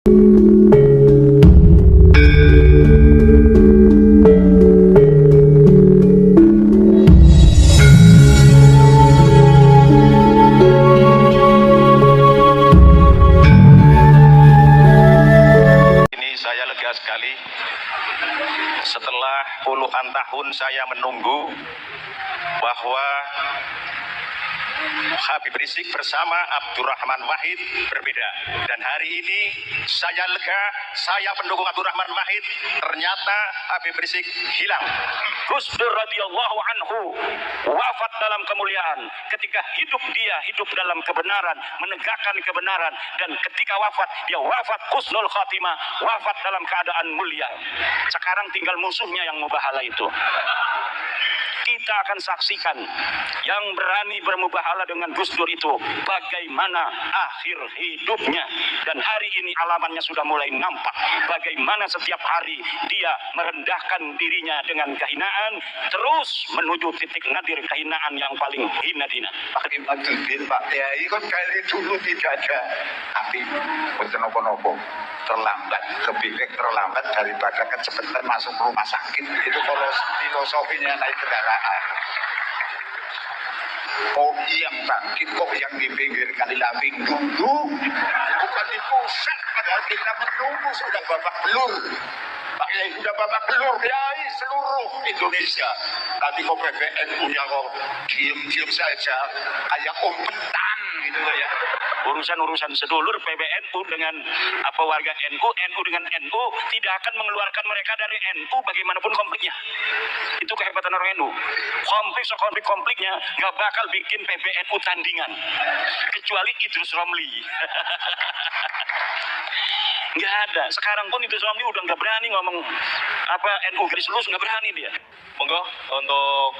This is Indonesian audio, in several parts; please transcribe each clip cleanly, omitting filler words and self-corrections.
Saya lega sekali setelah puluhan tahun saya menunggu bahwa Habib Rizik bersama Abdurrahman Wahid berbeda, dan hari ini saya lega, saya pendukung Abdurrahman Wahid, ternyata Habib Rizik hilang. Gus Dur radhiyallahu anhu wafat dalam kemuliaan. Ketika hidup dia hidup dalam kebenaran, menegakkan kebenaran, dan ketika wafat dia wafat husnul khatimah, wafat dalam keadaan mulia. Sekarang tinggal musuhnya yang mubahala itu. Kita akan saksikan yang berani bermubahala dengan Gus Dur itu bagaimana akhir hidupnya, dan hari ini alamannya sudah mulai nampak bagaimana setiap hari dia merendahkan dirinya dengan kehinaan terus menuju titik nadir kehinaan yang paling hina dina. Pak Imaduddin, Pak Kiai kan kali dulu tidak ada, tapi betul nopo-nopo terlambat, lebih baik terlambat daripada kecepatan masuk rumah sakit. Itu kalau filosofinya naik kendaraan. Kok yang bangkit, kok yang di pinggir kali laping dulu, bukan di pusat, padahal kita menunggu sudah babak belur. Pak Kiai sudah babak belur, Kiai seluruh Indonesia. Tadi kok PBNU-nya kok diem-diem saja, kayak umpetan gitu ya. Urusan-urusan sedulur PBNU dengan warga NU, NU dengan NU tidak akan mengeluarkan mereka dari NU bagaimanapun konfliknya. Itu kehebatan orang NU. Konfliknya nggak bakal bikin PBNU tandingan, kecuali Idrus Romli. Nggak ada. Sekarang pun Idrus Romli udah nggak berani ngomong NU garis lurus, nggak berani dia. Monggo untuk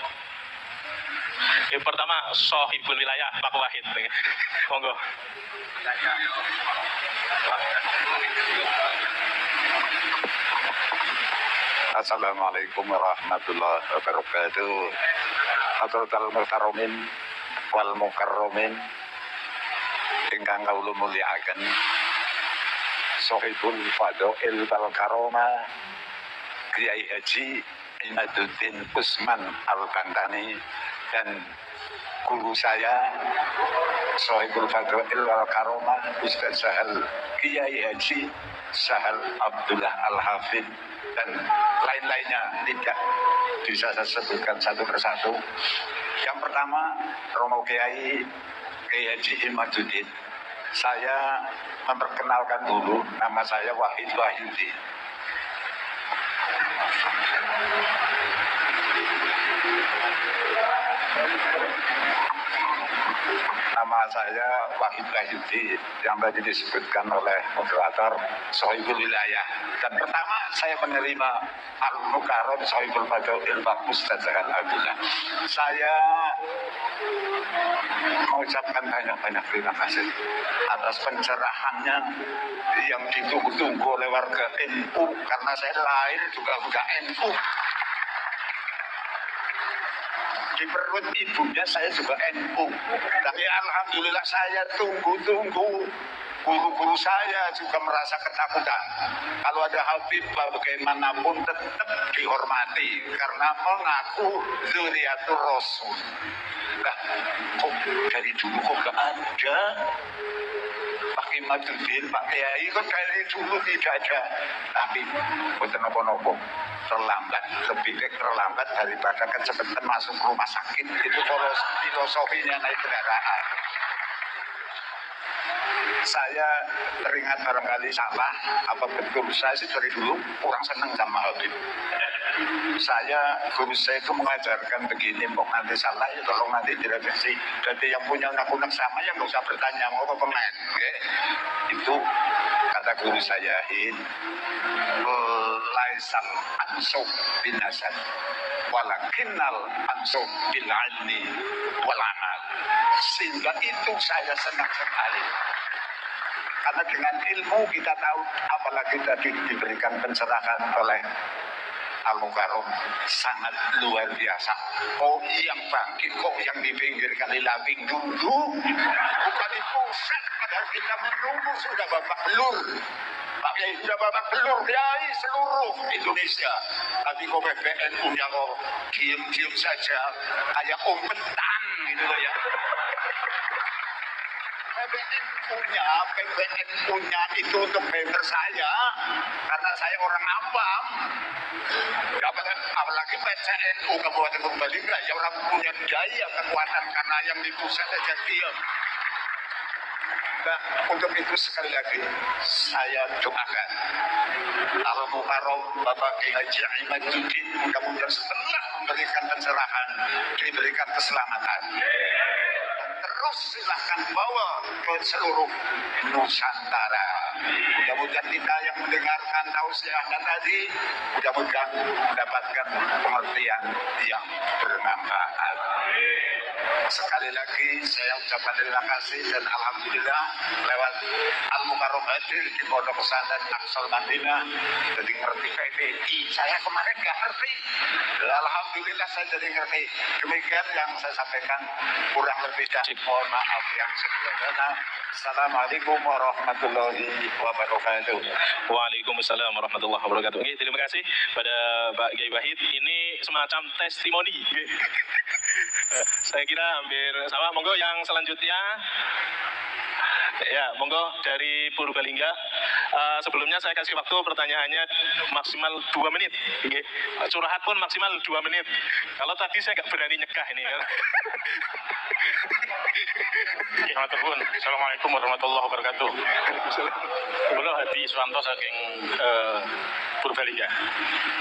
yang pertama Sohibul Wilayah Pak Wahid. Monggo. Assalamualaikum warahmatullahi wabarakatuh. Hadratul muhtaromin wal mukarromin ingkang kawula mulyakaken, Sohibul Fadhail wal Karomah Kiai Haji Imaduddin Usman Al-Bantani, dan guru saya Sohibul Fadhail wal Karomah Ustaz Sahal Kiai Haji Sahal Abdullah Al-Hafid, dan lain-lainnya tidak bisa saya sebutkan satu persatu. Yang pertama, Romo Kiai Haji Imaduddin. Saya memperkenalkan dulu, nama saya Wahid Wahyudi. Nama saya Wahid Wahyudi yang tadi disebutkan oleh moderator Sohibul Wilayah. Dan pertama saya menerima Al-Mukarram Sohibul Fadhail Pak Ustaz Abdullah. Saya mengucapkan banyak-banyak terima kasih atas pencerahannya yang ditunggu-tunggu oleh warga NU, karena saya lahir juga bukan NU. Di perut ibunya saya juga NU, tapi alhamdulillah saya tunggu-tunggu. Guru-guru saya juga merasa ketakutan. Kalau ada Habib bagaimanapun tetap dihormati karena mengaku Dzurriyyatur Rasul. Nah, kok dari dulu kok gak ada? Pak Imaduddin, Pak Kiai kan dari dulu tidak ada. Tapi betul nopo-nopo terlambat, lebih baik terlambat daripada kecepatan masuk rumah sakit. Itu kalau filosofinya naik kendaraan. Saya teringat barangkali salah, apa betul, saya sih dari dulu kurang senang sama Habib. Guru saya itu mengajarkan begini, mau nanti salah ya tolong nanti direvisi. Jadi yang punya unek-unek sama ya nggak usah bertanya, mau ke pemain. Okay? Itu kata guru saya, laisal ansub binasan walakinnal ansub bil ilmi wal amal. Sehingga itu saya senang sekali. Karena dengan ilmu kita tahu, apalagi tadi diberikan pencerahan oleh Al-Mukarram, sangat luar biasa. Kok yang bangkit, kok yang di pinggir kali laping dulu, bukan di pusat, padahal kita menunggu sudah babak belur. bapak belur kiai seluruh Indonesia. Tapi kok PBNU-nya kok diem-diem saja, kayak umpetan gitu loh ya. PBNU-nya itu untuk member saya, karena saya orang awam. Apalagi PCNU Kabupaten Purbalingga, ya orang punya daya kekuatan karena yang di pusat saja diam. Nah, untuk itu sekali lagi saya doakan Al-Mukarram Bapak Kiai Haji Imaduddin mudah-mudahan setelah memberikan pencerahan diberikan keselamatan. Terus silahkan bawa ke seluruh Nusantara. Mudah-mudahan kita yang mendengarkan tausiahnya tadi, mudah-mudahan mendapatkan pengertian yang bermanfaat. Sekali lagi saya ucapkan terima kasih dan alhamdulillah lewat Al-Mukarram hadir di Pondok Pesantren Aqsal Madinah jadi ngerti PBI. Saya kemarin nggak ngerti, alhamdulillah saya jadi ngerti. Demikian yang saya sampaikan, kurang lebih dan mohon maaf yang sebelumnya. Assalamualaikum warahmatullahi wabarakatuh. Waalaikumsalam warahmatullahi wabarakatuh. Oke, terima kasih pada Pak Kiai Wahid. Ini semacam testimoni. Saya kira hampir sama. Monggo yang selanjutnya. Ya, monggo dari Purbalingga. Sebelumnya saya kasih waktu pertanyaannya maksimal 2 menit. Curhat pun maksimal 2 menit. Kalau tadi saya nggak berani nyegah ini. Assalamualaikum warahmatullahi wabarakatuh. Kula Hadi Suwanto saking Purbalingga.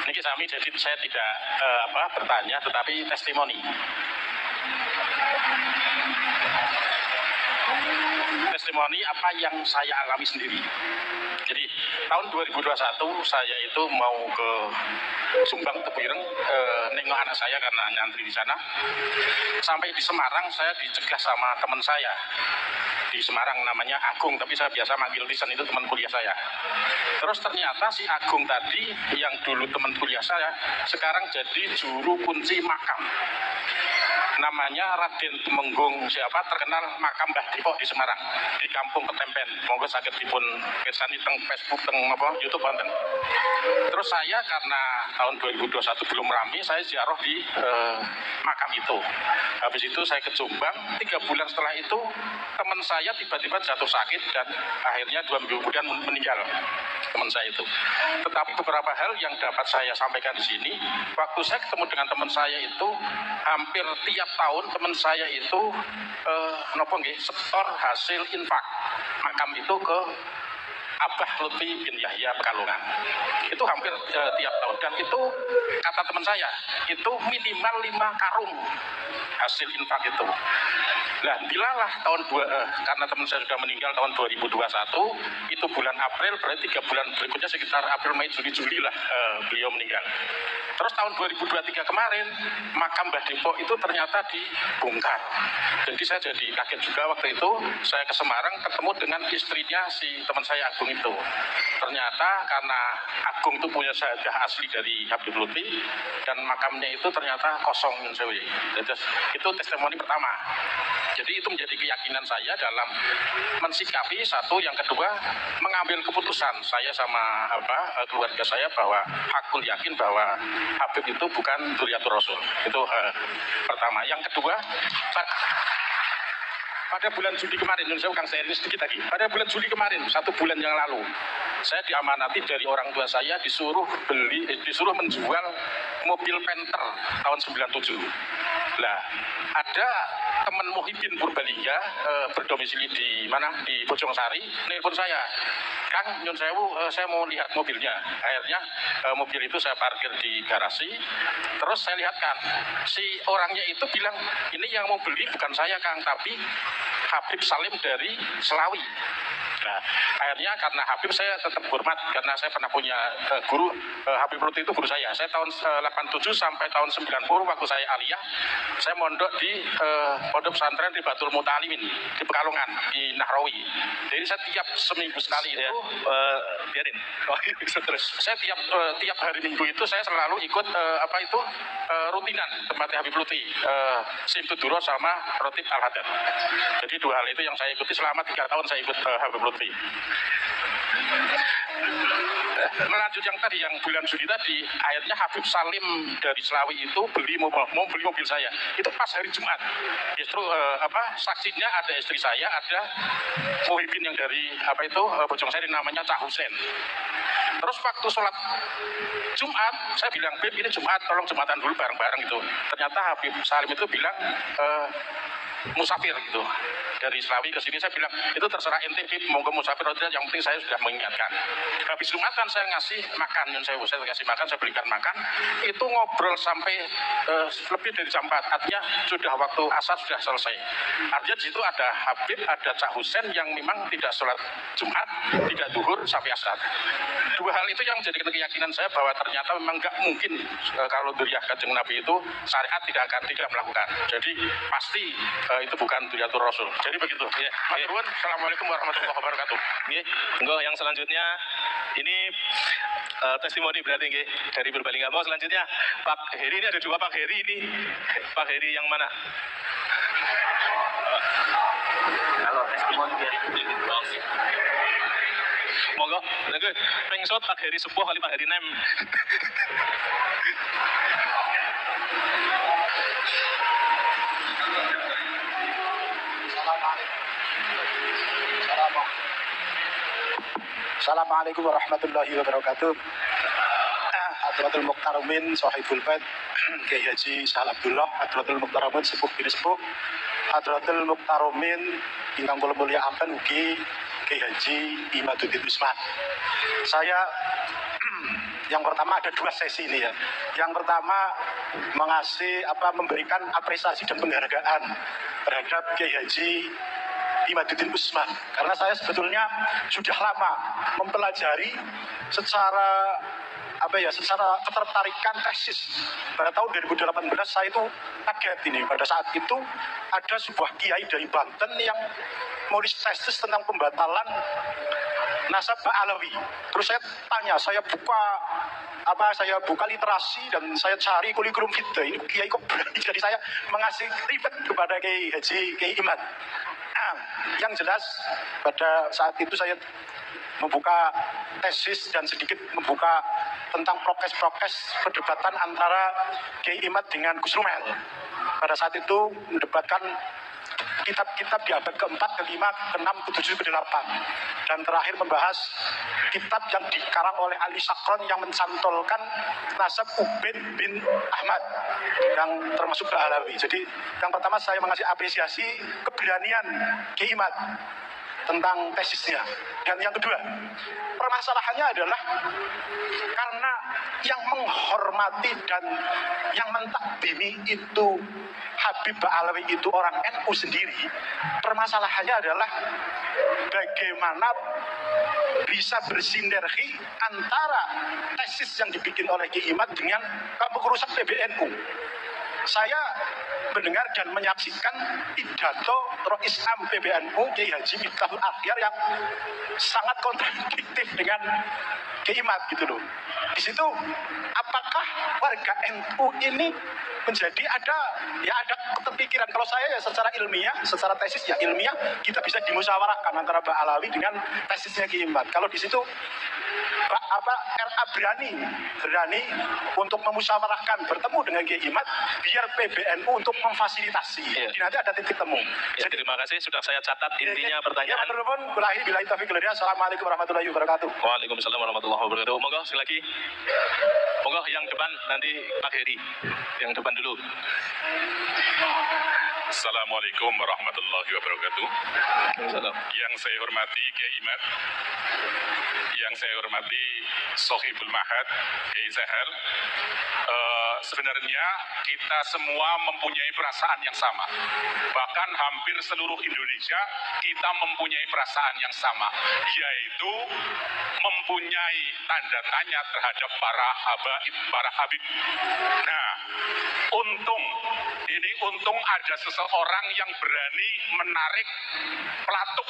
Niki sami, jadi saya tidak bertanya tetapi testimoni. Testimoni apa yang saya alami sendiri. Jadi tahun 2021 saya itu mau ke Sumbang Tebireng nengok anak saya karena nyantri di sana. Sampai di Semarang saya dicegah sama teman saya di Semarang namanya Agung, tapi saya biasa manggil Tisan, itu teman kuliah saya. Terus ternyata si Agung tadi yang dulu teman kuliah saya sekarang jadi juru kunci makam. Namanya Raden Temenggung siapa terkenal makam Mbah Dipok di Semarang di Kampung Ketempen. Monggo saged dipun pirsani teng Facebook teng YouTube wonten. Terus saya karena tahun 2021 belum rame, saya ziarah di makam itu. Habis itu saya ke Jombang, 3 bulan setelah itu teman saya tiba-tiba jatuh sakit dan akhirnya 2 minggu kemudian meninggal teman saya itu. Tetapi beberapa hal yang dapat saya sampaikan di sini, waktu saya ketemu dengan teman saya itu hampir tiap tahun teman saya itu setor hasil infak makam itu ke Abah Lutfi bin Yahya Pekalongan. Itu hampir tiap tahun, dan itu kata teman saya itu minimal 5 karung hasil infak itu. Nah, bilalah karena teman saya sudah meninggal tahun 2021, itu bulan April, berarti 3 bulan berikutnya sekitar April, Mei, Juni, Juli lah beliau meninggal. Terus tahun 2023 kemarin makam Mbah Depok itu ternyata dibongkar. Jadi saya jadi kaget juga waktu itu. Saya ke Semarang ketemu dengan istrinya si teman saya Agung itu. Ternyata karena Agung itu punya syahadah asli dari Habib Lutfi dan makamnya itu ternyata kosong. Jadi itu testimoni pertama. Jadi itu menjadi keyakinan saya dalam mensikapi satu, yang kedua mengambil keputusan saya sama keluarga saya bahwa hakul yakin bahwa Habib itu bukan dzurriyyatur Rasul. Itu pertama. Yang kedua, pada bulan Juli kemarin, saya akan sharing sedikit lagi. Pada bulan Juli kemarin, 1 bulan yang lalu, saya diamanati dari orang tua saya disuruh menjual mobil Panther tahun 97. Lah, ada teman Muhyiddin Purbalingga berdomisili di mana? Di Bojongsari, nelpon saya. Kang, nyun sewu, saya mau lihat mobilnya. Akhirnya mobil itu saya parkir di garasi. Terus saya lihatkan, si orangnya itu bilang, ini yang mau beli bukan saya Kang, tapi Habib Salim dari Selawi. Nah, akhirnya karena Habib saya tetap hormat, karena saya pernah punya guru, Habib Lutfi itu guru saya. Saya tahun 87 sampai tahun 90 waktu saya aliyah, saya mondok di pondok pesantren di Batul Muta'alimin di Pekalongan, di Nahrawi. Jadi saya tiap seminggu sekali itu biarin. Terus saya tiap hari Minggu itu saya selalu ikut rutinan tempat Habib Lutfi, Simtuduro sama Rotib Al-Hadad. Jadi 2 hal itu yang saya ikuti selama 3 tahun saya ikut Habib Lutfi. melanjut yang tadi, yang bulan Juli tadi, akhirnya Habib Salim dari Selawi itu mau beli mobil saya. Itu pas hari Jumat. Justru saksinya ada istri saya, ada Muhyiddin yang dari Bojongsari namanya Cak Husen. Terus waktu sholat Jumat, saya bilang, Beb, ini Jumat, tolong Jumatan dulu bareng-bareng gitu. Ternyata Habib Salim itu bilang musafir gitu. Dari Selawi ke sini saya bilang, itu terserah ente, Bib, mau ke musafir atau tidak, yang penting saya sudah mengingatkan. Habis Jumat kan saya ngasih makan, saya kasih makan, saya belikan makan, itu ngobrol sampai lebih dari jam 4, artinya sudah waktu asar sudah selesai. Artinya di situ ada Habib, ada Cak Husen yang memang tidak sholat Jumat, tidak duhur sampai asar. Dua hal itu yang menjadikan keyakinan saya bahwa ternyata memang nggak mungkin kalau Duriyah Kanjeng Nabi itu syariat tidak melakukan. Jadi pasti itu bukan Duriyatul Rasul. Jadi begitu. Ya. Maturun. Assalamualaikum warahmatullahi wabarakatuh. Nggih, monggo yang selanjutnya ini testimoni berarti nggih dari Purbalingga. Selanjutnya Pak Heri, ini ada dua Pak Heri ini. Pak Heri yang mana? Kalau testimoni dia Monggo, lagi pengsot Pak Heri sepuh kali Pak Heri nem. Assalamualaikum warahmatullahi wabarakatuh. Hadratul Muqtarumin Sohibul Bait Kiai Haji Sahal Abdullah, Hadratul Muqtarumin sepuh bini sepuh, Hadratul Muqtarumin ingkang kula mulyakaken ugi Kiai Haji Imaduddin Usman. Saya yang pertama ada dua sesi ini ya. Yang pertama memberikan apresiasi dan penghargaan terhadap Kiai Haji Imaduddin Usman, karena saya sebetulnya sudah lama mempelajari secara ketertarikan tesis. Pada tahun 2018 saya itu kaget ini, pada saat itu ada sebuah kiai dari Banten yang menulis tesis tentang pembatalan nasab Ba'alawi. Terus saya tanya, saya buka literasi dan saya cari kurikulum vitae, ini kiai kok berani, jadi saya mengasih rivet kepada Kiai Haji Kiai Imad. Yang jelas pada saat itu saya membuka tesis dan sedikit membuka tentang prokes-prokes perdebatan antara Kiai Imad dengan Gus Rumel. Pada saat itu mendebatkan kitab-kitab di abad keempat, kelima, keenam, ketujuh, kedelapan, dan terakhir membahas kitab yang dikarang oleh Ali Sakron yang mencantolkan nasab Ubaid bin Ahmad yang termasuk Ba'alawi. Jadi yang pertama saya mengasih apresiasi keberanian Kiai Imad tentang tesisnya. Dan yang kedua, permasalahannya adalah karena yang menghormati dan yang mentakdimi itu Habib Ba'alawi itu orang NU sendiri. Permasalahannya adalah bagaimana bisa bersinergi antara tesis yang dibikin oleh Kiai Imad dengan kepengurusan PBNU. Saya mendengar dan menyaksikan pidato Rois Am PBNU Kiai Haji Miftahul Akhyar yang sangat kontradiktif dengan Kiai Imad gitu loh. Di situ apakah warga NU ini menjadi ada keterpikiran, kalau saya ya secara ilmiah, secara tesis ya ilmiah, kita bisa dimusyawarahkan antara Ba'alawi dengan tesisnya Kiai Imad. Kalau di situ RA berani untuk memusyawarahkan bertemu dengan Kiai Imad biar PBNU untuk memfasilitasi. Iya. Jadi nanti ada titik temu. Ya, terima kasih sudah saya catat intinya pertanyaan. Assalamualaikum warahmatullahi wabarakatuh. Waalaikumsalam warahmatullahi wabarakatuh. Monggo sekali lagi. Monggo yang depan nanti Pak Heri. Yang depan dulu. Assalamualaikum warahmatullahi wabarakatuh. Salam. Yang saya hormati Kiai Imad, yang saya hormati Sohibul Mahad Kiai Sahal. Sebenarnya kita semua mempunyai perasaan yang sama. Bahkan hampir seluruh Indonesia kita mempunyai perasaan yang sama, yaitu mempunyai tanda tanya terhadap para habaib, para habib. Nah, untung ada seseorang yang berani menarik pelatuk,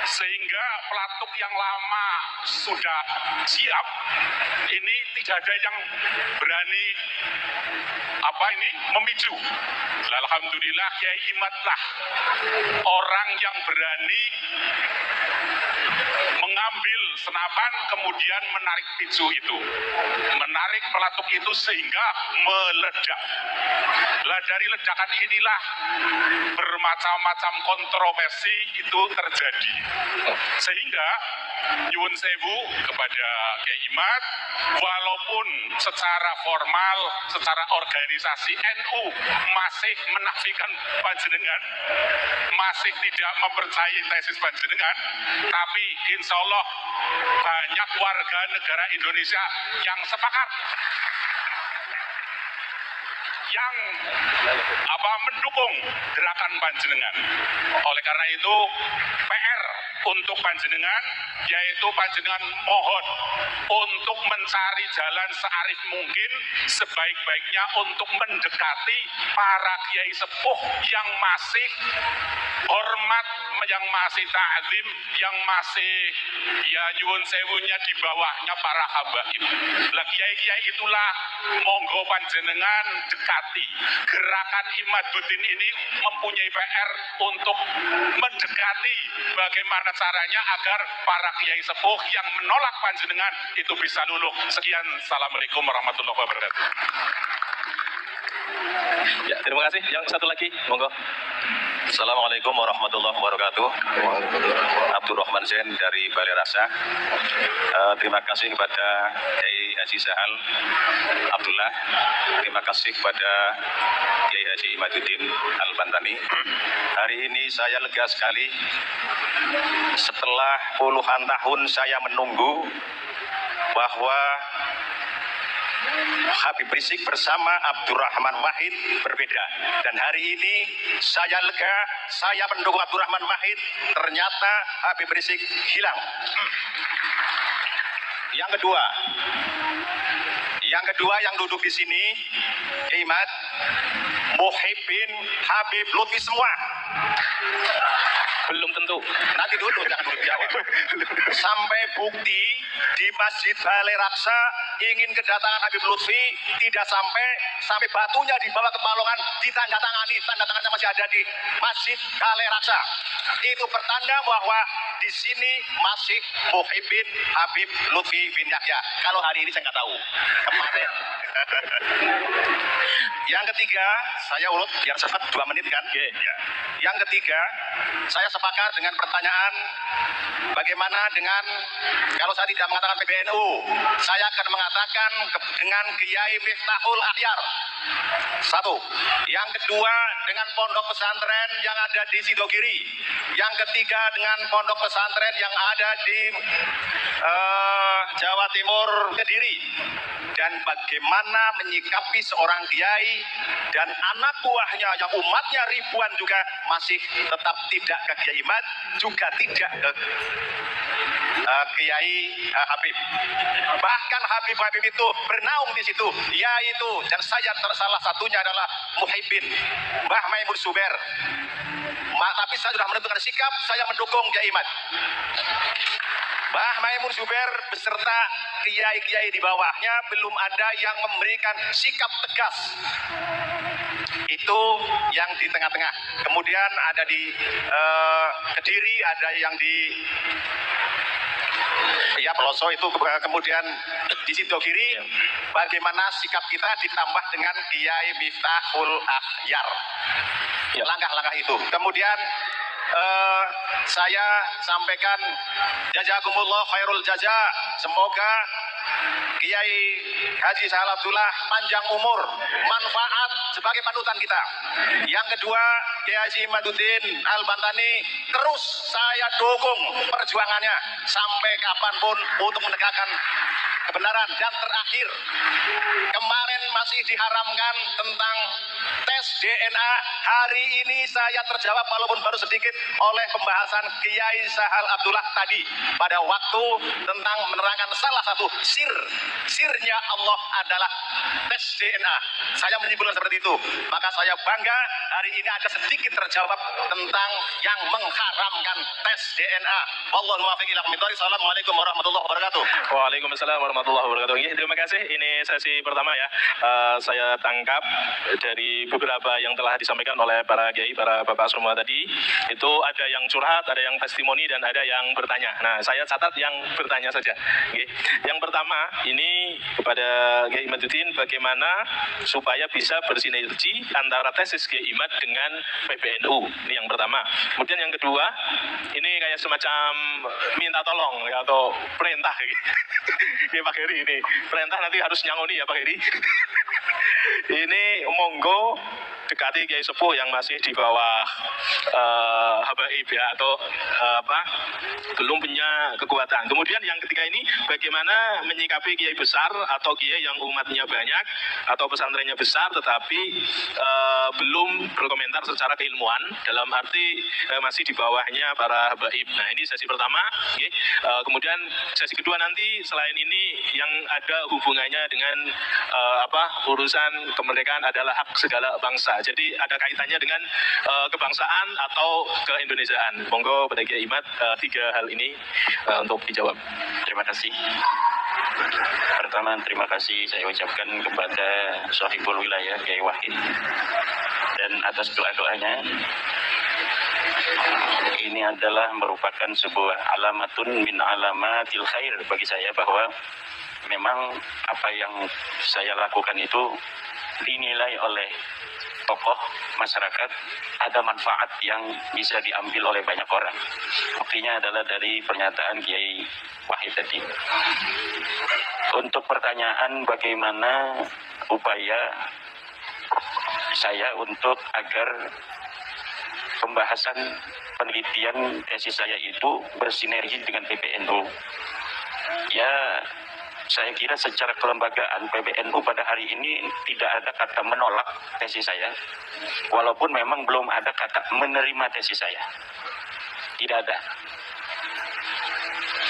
sehingga pelatuk yang lama sudah siap, ini tidak ada yang berani berani memicu. Alhamdulillah Kiai Imad lah orang yang berani mengambil senapan kemudian menarik picu itu, menarik pelatuk itu sehingga meledak. Lah dari ledakan inilah bermacam-macam kontroversi itu terjadi, sehingga nyuwun sewu kepada Kiai Imad, walaupun secara formal, secara organisasi NU masih menafikan panjenengan, masih tidak mempercayai tesis panjenengan, tapi insya Allah banyak warga negara Indonesia yang sepakat, yang mendukung gerakan panjenengan. Oleh karena itu PR untuk panjenengan, yaitu panjenengan mohon untuk mencari jalan searif mungkin sebaik-baiknya untuk mendekati para kiai sepuh yang masih hormat, yang masih ta'zim, yang masih nyuwun sewunya di bawahnya para habaib. Lah kiai-kiai itulah monggo panjenengan dekati. Gerakan Imaduddin ini mempunyai PR untuk mendekati bagaimana caranya agar para kiai sepuh yang menolak panjenengan itu bisa luluh. Sekian, assalamualaikum warahmatullahi wabarakatuh. Ya, terima kasih. Yang satu lagi, monggo. Assalamualaikum warahmatullahi wabarakatuh. Abdurrahman Zain dari Balai Rasa. Terima kasih kepada Kiai Haji Sahal Abdullah. Terima kasih kepada Kiai Haji Imaduddin Al-Bantani. Hari ini saya lega sekali. Setelah puluhan tahun saya menunggu bahwa Habib Rizik bersama Abdurrahman Wahid berbeda, dan hari ini saya lega, saya mendukung Abdurrahman Wahid. Ternyata Habib Rizik hilang. Yang kedua yang duduk di sini, Imad, Muhibbin, Habib Lutfi semua. Belum tentu. Nanti dulu, jangan dulu jawab. Sampai bukti di Masjid Balai Raksa ingin kedatangan Habib Lutfi, tidak sampai batunya dibawa ke Pekalongan, ditandatangani, tanda tangannya masih ada di Masjid Balai Raksa. Itu pertanda bahwa di sini masih Muhibbin Habib Lutfi bin Yahya. Kalau hari ini saya nggak tahu. Kemarin. Yang ketiga, saya urut biar cepat 2 menit kan? Okay. Ya. Yang ketiga, saya sepakat dengan pertanyaan bagaimana dengan kalau saya tidak mengatakan PBNU, saya akan mengatakan dengan Kiai Miftahul Akhyar. Satu. Yang kedua dengan pondok pesantren yang ada di Sidogiri. Yang ketiga dengan pondok pesantren yang ada di Jawa Timur, Kediri. Dan bagaimana menyikapi seorang kiai dan anak buahnya yang umatnya ribuan juga masih tetap tidak ke Kiai Imad, juga tidak ke Kiai Habib. Bahkan Habib itu bernaung di situ, yaitu, dan saya salah satunya adalah Muhibbin Mbah Maimun Zubair. Tapi saya sudah menentukan sikap, saya mendukung Kiai Imad. Mbah Maimun Zubair beserta kiai-kiai di bawahnya belum ada yang memberikan sikap tegas. Itu yang di tengah-tengah. Kemudian ada di Kediri, ada yang di Peloso itu, kemudian di Sidogiri. Bagaimana sikap kita ditambah dengan Kiai Miftahul Akhyar. Langkah-langkah itu. Kemudian saya sampaikan jazakumullah khairul jaza. Semoga Kiai Haji Sahal Abdullah panjang umur, manfaat sebagai panutan kita. Yang kedua, Kiai Haji Imaduddin Al-Bantani, terus saya dukung perjuangannya sampai kapanpun untuk menegakkan kebenaran. Dan terakhir, kemarin masih diharamkan tentang tes DNA. Hari ini saya terjawab walaupun baru sedikit oleh pembahasan Kiai Sahal Abdullah tadi pada waktu tentang menerangkan salah satu sirnya Allah adalah tes DNA. Saya menyimpulkan seperti itu. Maka saya bangga hari ini ada sedikit terjawab tentang yang mengharamkan tes DNA. Wallahul muwaffiq ila aqwamit thoriq. Assalamualaikum warahmatullahi wabarakatuh. Waalaikumsalam warahmatullahi warahmatullahi wabarakatuh. Terima kasih. Ini sesi pertama ya. Saya tangkap dari beberapa yang telah disampaikan oleh para kiai, para bapak semua tadi. Itu ada yang curhat, ada yang testimoni, dan ada yang bertanya. Nah, saya catat yang bertanya saja. Yang pertama, ini kepada Kiai Imaduddin, bagaimana supaya bisa bersinergi antara tesis Kiai Imad dengan PBNU. Ini yang pertama. Kemudian yang kedua, ini kayak semacam minta tolong ya, atau perintah. Ini Pak Heri, ini perintah nanti harus nyangoni ya Pak Heri. Ini monggo dekati Kiai Sepuh yang masih di bawah habaib ya, atau belum punya kekuatan. Kemudian yang ketiga ini, bagaimana menyikapi kiai besar atau kiai yang umatnya banyak atau pesantrennya besar tetapi belum berkomentar secara keilmuan, dalam arti masih di bawahnya para habaib. Nah, ini sesi pertama. Kemudian sesi kedua nanti selain ini yang ada hubungannya dengan urusan kemerdekaan adalah hak segala bangsa. Jadi ada kaitannya dengan kebangsaan atau keindonesiaan. Monggo pada Kiai Imad tiga hal ini untuk dijawab. Terima kasih. Pertama, terima kasih saya ucapkan kepada Sohibul Wilayah Kiai Wahid, dan atas doa-doanya. Ini adalah merupakan sebuah alamatun min alamatil khair bagi saya, bahwa memang apa yang saya lakukan itu dinilai oleh tokoh masyarakat, ada manfaat yang bisa diambil oleh banyak orang. Buktinya adalah dari pernyataan Kiai Wahid tadi. Untuk pertanyaan bagaimana upaya saya untuk agar pembahasan penelitian tesis saya itu bersinergi dengan PBNU, ya saya kira secara kelembagaan PBNU pada hari ini tidak ada kata menolak tesis saya, walaupun memang belum ada kata menerima tesis saya. Tidak ada.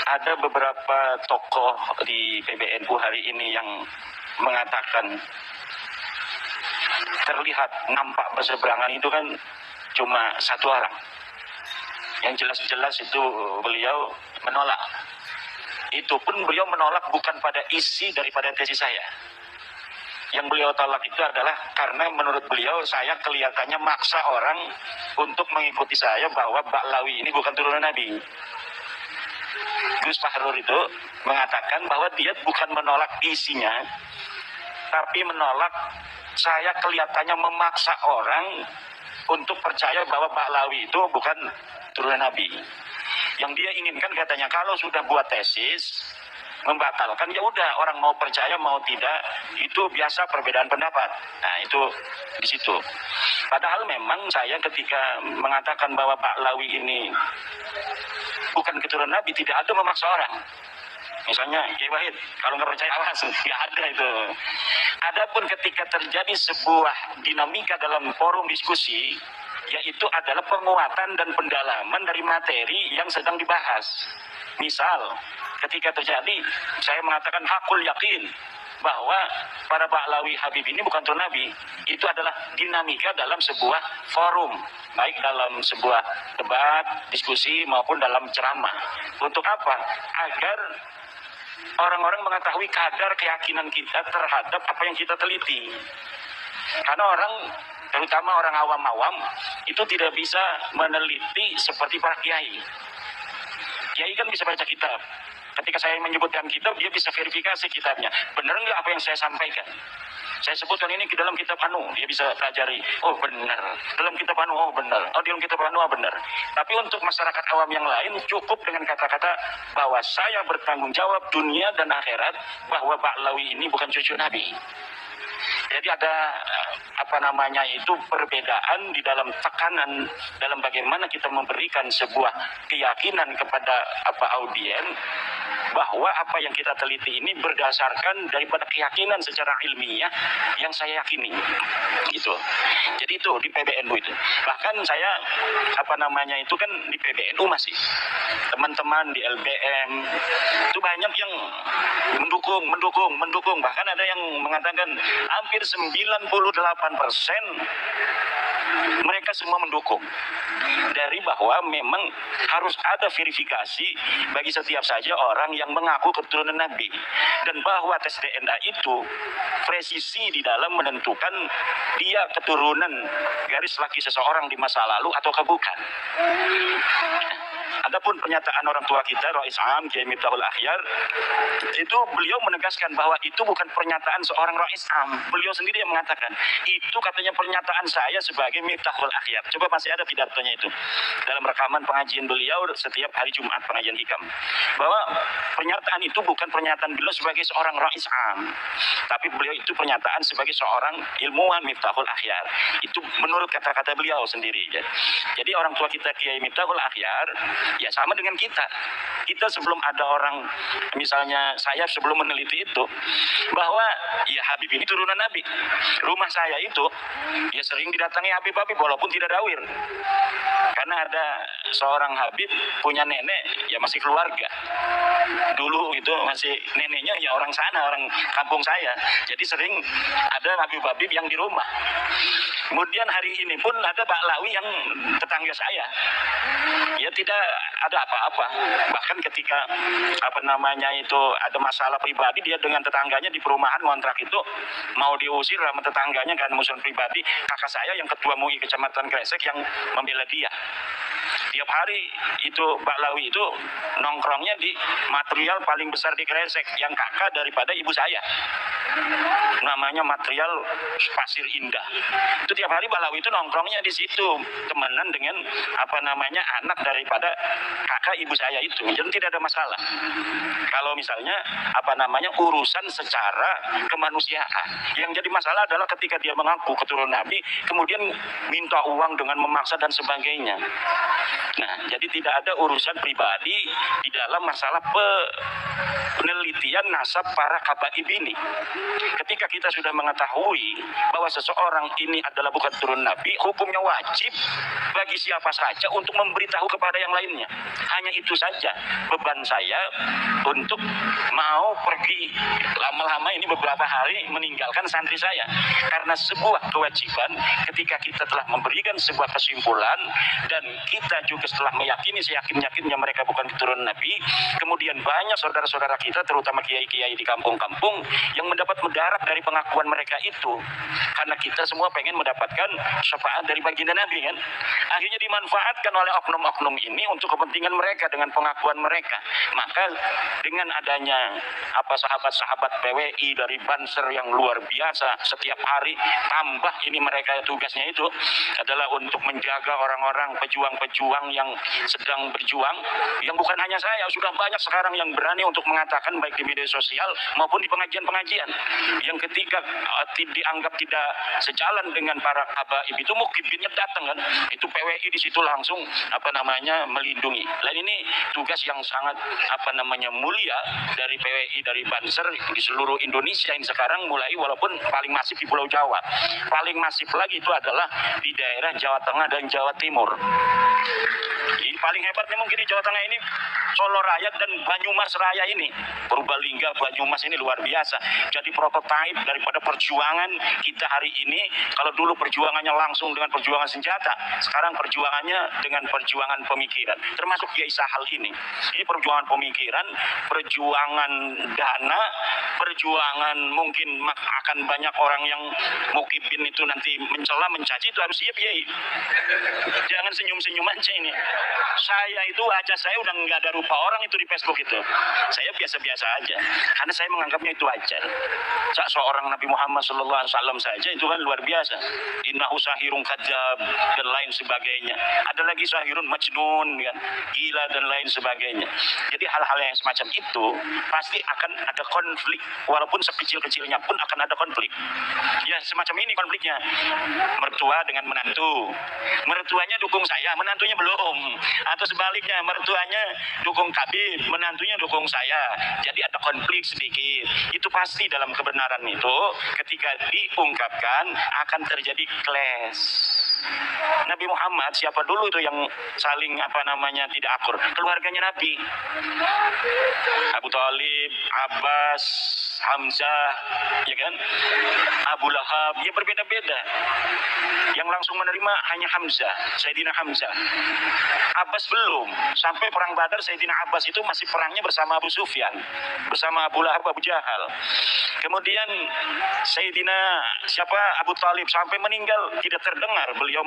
Ada beberapa tokoh di PBNU hari ini yang mengatakan terlihat nampak berseberangan itu kan cuma satu orang. Yang jelas-jelas itu beliau menolak. Itu pun beliau menolak bukan pada isi daripada tesis saya. Yang beliau tolak itu adalah karena menurut beliau saya kelihatannya maksa orang untuk mengikuti saya, bahwa Ba'lawi ini bukan turunan Nabi. Gus Fahrur itu mengatakan bahwa dia bukan menolak isinya, tapi menolak saya kelihatannya memaksa orang untuk percaya bahwa Ba'lawi itu bukan turunan Nabi. Yang dia inginkan katanya, kalau sudah buat tesis membatalkan, ya udah, orang mau percaya mau tidak, itu biasa perbedaan pendapat. Nah, itu di situ. Padahal memang saya ketika mengatakan bahwa Ba'lawi ini bukan keturunan Nabi, tidak ada memaksa orang. Misalnya, Kiai Wahid, kalau nggak percaya awas, nggak ada itu. Adapun ketika terjadi sebuah dinamika dalam forum diskusi, yaitu adalah penguatan dan pendalaman dari materi yang sedang dibahas. Misal, ketika terjadi, saya mengatakan hakul yakin bahwa para Ba'lawi Habib ini bukan turunan Nabi. Itu adalah dinamika dalam sebuah forum, baik dalam sebuah debat, diskusi, maupun dalam ceramah. Untuk apa? Agar orang-orang mengetahui kadar keyakinan kita terhadap apa yang kita teliti. Karena orang, terutama orang awam-awam, itu tidak bisa meneliti seperti para kiai. Kiai kan bisa baca kitab. Ketika saya menyebutkan kitab, dia bisa verifikasi kitabnya. Benar nggak apa yang saya sampaikan? Saya sebutkan ini ke dalam kitab Anu, dia bisa pelajari. Oh benar. Dalam kitab Anu, oh benar. Oh dalam kitab Anu, oh benar. Tapi untuk masyarakat awam yang lain, cukup dengan kata-kata bahwa saya bertanggung jawab dunia dan akhirat, bahwa Ba'lawi ini bukan cucu Nabi. Jadi ada perbedaan di dalam tekanan dalam bagaimana kita memberikan sebuah keyakinan kepada audien bahwa apa yang kita teliti ini berdasarkan daripada keyakinan secara ilmiah yang saya yakini. Gitu. Jadi itu di PBNU itu. Bahkan saya itu kan di PBNU masih. Teman-teman di LBM itu banyak yang mendukung. Bahkan ada yang mengatakan hampir 98% Mereka semua mendukung dari bahwa memang harus ada verifikasi bagi setiap saja orang yang mengaku keturunan Nabi, dan bahwa tes DNA itu presisi di dalam menentukan dia keturunan garis laki seseorang di masa lalu ataukah bukan. Adapun pernyataan orang tua kita, Rais Am Kiai Miftahul Akhyar, itu beliau menegaskan bahwa itu bukan pernyataan seorang Rais Am. Beliau sendiri yang mengatakan, itu katanya pernyataan saya sebagai Miftahul Akhyar. Coba masih ada pidatonya itu dalam rekaman pengajian beliau setiap hari Jumat, pengajian hikam. Bahwa pernyataan itu bukan pernyataan beliau sebagai seorang Rais Am, tapi beliau itu pernyataan sebagai seorang ilmuwan Miftahul Akhyar. Itu menurut kata-kata beliau sendiri. Jadi orang tua kita Kiai Miftahul Akhyar ya sama dengan kita. Kita sebelum ada orang, misalnya saya sebelum meneliti itu, bahwa ya Habib ini turunan Nabi. Rumah saya itu ya sering didatangi Habib-Habib walaupun tidak dawir. Karena ada seorang Habib punya nenek ya masih keluarga. Dulu itu masih neneknya ya orang sana, orang kampung saya. Jadi sering ada Habib-Habib yang di rumah. Kemudian hari ini pun ada Pak Lawi yang tetangga saya. Ya tidak ada apa-apa. Bahkan ketika ada masalah pribadi, dia dengan tetangganya di perumahan ngontrak itu mau diusir sama tetangganya karena musuhan pribadi, kakak saya yang ketua MUI Kecamatan Kresek yang membela dia. Tiap hari itu Pak Lawi itu nongkrongnya di material paling besar di Kresek yang kakak daripada ibu saya. Namanya material Pasir Indah. Itu tiap hari Pak Lawi itu nongkrongnya di situ, temenan dengan anak daripada kakak ibu saya itu. Jadi tidak ada masalah. Kalau misalnya urusan secara kemanusiaan. Yang jadi masalah adalah ketika dia mengaku keturunan Nabi, kemudian minta uang dengan memaksa dan sebagainya. Nah, jadi tidak ada urusan pribadi di dalam masalah penelitian nasab para kabaib ini. Ketika kita sudah mengetahui bahwa seseorang ini adalah bukan turun Nabi, hukumnya wajib bagi siapa saja untuk memberitahu kepada yang lainnya. Hanya itu saja beban saya untuk mau pergi lama-lama ini beberapa hari meninggalkan santri saya. Karena sebuah kewajiban ketika kita telah memberikan sebuah kesimpulan dan kita juga setelah meyakini seyakin-yakinnya mereka bukan keturunan Nabi, kemudian banyak saudara-saudara kita terutama kiai-kiai di kampung-kampung yang mendapat mudarat dari pengakuan mereka itu, karena kita semua pengen mendapatkan syafaat dari baginda Nabi kan, akhirnya dimanfaatkan oleh oknum-oknum ini untuk kepentingan mereka dengan pengakuan mereka. Maka dengan adanya sahabat-sahabat PWI dari Banser yang luar biasa setiap hari, tambah ini mereka tugasnya itu adalah untuk menjaga orang-orang pejuang-pejuang yang sedang berjuang, yang bukan hanya saya, sudah banyak sekarang yang berani untuk mengatakan baik di media sosial maupun di pengajian-pengajian yang ketika dianggap tidak sejalan dengan para habaib itu mukibinnya datang kan, itu PWI di situ langsung melindungi. Lain ini tugas yang sangat mulia dari PWI dari Banser di seluruh Indonesia ini sekarang, mulai walaupun paling masif di Pulau Jawa, paling masif lagi itu adalah di daerah Jawa Tengah dan Jawa Timur. Ini paling hebatnya mungkin di Jawa Tengah ini Solo Raya dan Banyumas Raya ini, Purbalingga, Banyumas ini luar biasa. Jadi prototipe daripada perjuangan kita hari ini. Kalau dulu perjuangannya langsung dengan perjuangan senjata, sekarang perjuangannya dengan perjuangan pemikiran. Termasuk Kiai Sahal ini. Ini perjuangan pemikiran, perjuangan dana, perjuangan mungkin akan banyak orang yang mukibin itu nanti mencela, mencaci, itu harus siap Kiai. Jangan senyum-senyum aja ini. Saya itu wajah saya udah nggak ada rupa orang itu di Facebook itu. Saya biasa-biasa aja, karena saya menganggapnya itu wajar. Seorang Nabi Muhammad SAW saja itu kan luar biasa. Innahu sahirun kadzab dan lain sebagainya. Ada lagi sahirun majnun kan, gila dan lain sebagainya. Jadi hal-hal yang semacam itu pasti akan ada konflik, walaupun sekecil-kecilnya pun akan ada konflik. Ya semacam ini konfliknya. Mertua dengan menantu, mertuanya dukung saya, menantunya belum, atau sebaliknya mertuanya dukung Habib, menantunya dukung saya. Jadi ada konflik sedikit. Itu pasti dalam kebenaran itu ketika diungkapkan akan terjadi clash. Nabi Muhammad siapa dulu itu yang saling tidak akur? Keluarganya Nabi. Abu Thalib, Abbas, Hamzah, ya kan, Abu Lahab, ya berbeda-beda. Yang langsung menerima hanya Hamzah, Sayyidina Hamzah. Abbas belum. Sampai perang Badar, Sayyidina Abbas itu masih perangnya bersama Abu Sufyan, bersama Abu Lahab, Abu Jahal. Kemudian Sayyidina Abu Talib sampai meninggal tidak terdengar beliau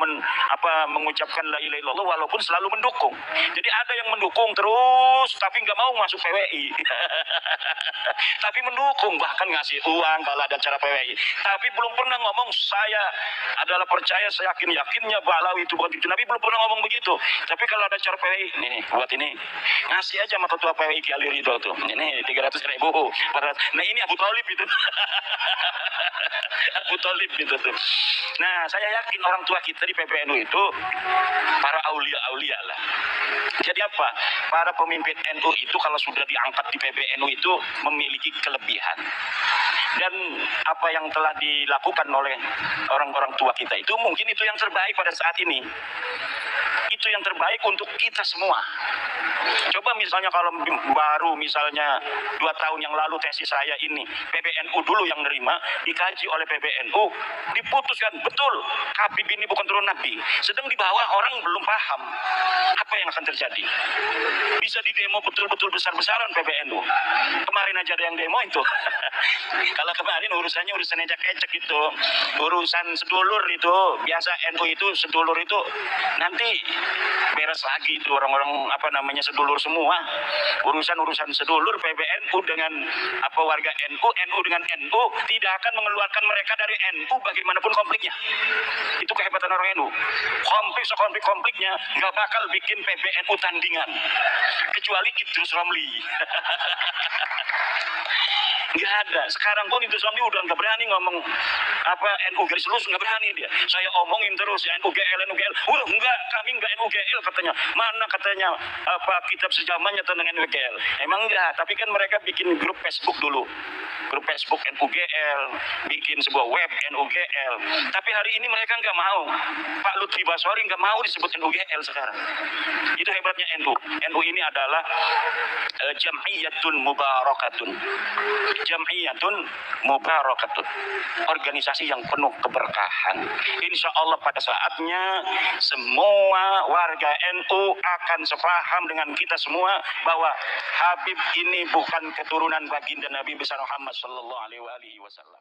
mengucapkan la ilaha illallah walaupun selalu mendukung. Jadi ada yang mendukung terus tapi nggak mau masuk PWI. Tapi mendukung, bahkan ngasih uang kalau ada acara PWI. Tapi belum pernah ngomong saya adalah percaya, saya yakinnya Ba'lawi itu bukan itu. Nabi belum pernah ngomong begitu. Tapi kalau ada acara PWI, nih buat ini ngasih aja sama ketua PWI Ki Ali Ridho tuh. Ini 300.000. Nah ini Abu Talib itu. Abu Talib itu tuh. Nah saya yakin orang tua kita di PBNU itu para aulia lah. Jadi apa? Para pemimpin NU itu kalau sudah diangkat di PBNU itu memiliki kelebihan. Dan apa yang telah dilakukan oleh orang-orang tua kita itu mungkin itu yang terbaik pada saat ini. Itu yang terbaik untuk kita semua. Coba misalnya kalau baru misalnya 2 tahun yang lalu tesis saya ini PBNU dulu yang nerima, dikaji oleh PBNU, diputuskan betul Habib ini bukan turun Nabi. Sedang di bawah orang belum paham apa yang akan terjadi. Bisa di demo betul-betul besar-besaran PBNU. Kemarin aja ada yang demo itu. Kalau kemarin urusannya urusan ecek-ecek itu, urusan sedulur itu, biasa NU itu sedulur itu nanti beres lagi itu orang-orang sedulur semua. Urusan sedulur PBNU dengan warga NU dengan NU tidak akan mengeluarkan mereka dari NU bagaimanapun konfliknya. Itu kehebatan orang NU. Konfliknya nggak bakal bikin PBNU tandingan kecuali Idrus Romli. Nggak ada. Sekarang pun Idrus Romli udah nggak berani ngomong NU garis lurus, nggak berani dia. Saya omongin terus ya NUGL. Enggak, kami nggak NUGL katanya. Mana katanya kitab sejamannya tentang NUGL. Emang enggak, tapi kan mereka bikin grup Facebook dulu. Grup Facebook NUGL, bikin sebuah web NUGL. Tapi hari ini mereka nggak mau. Pak Lutfi Basori nggak mau disebut NUGL sekarang. Itu hebatnya NU. NU ini adalah Jam'iyatun Mubarakatun. Jam'iyatun Mubarakatun. Organisasi yang penuh keberkahan. Insya Allah pada saatnya semua warga NU akan sepaham dengan kita semua bahwa Habib ini bukan keturunan baginda Nabi besar Muhammad sallallahu alaihi wasallam.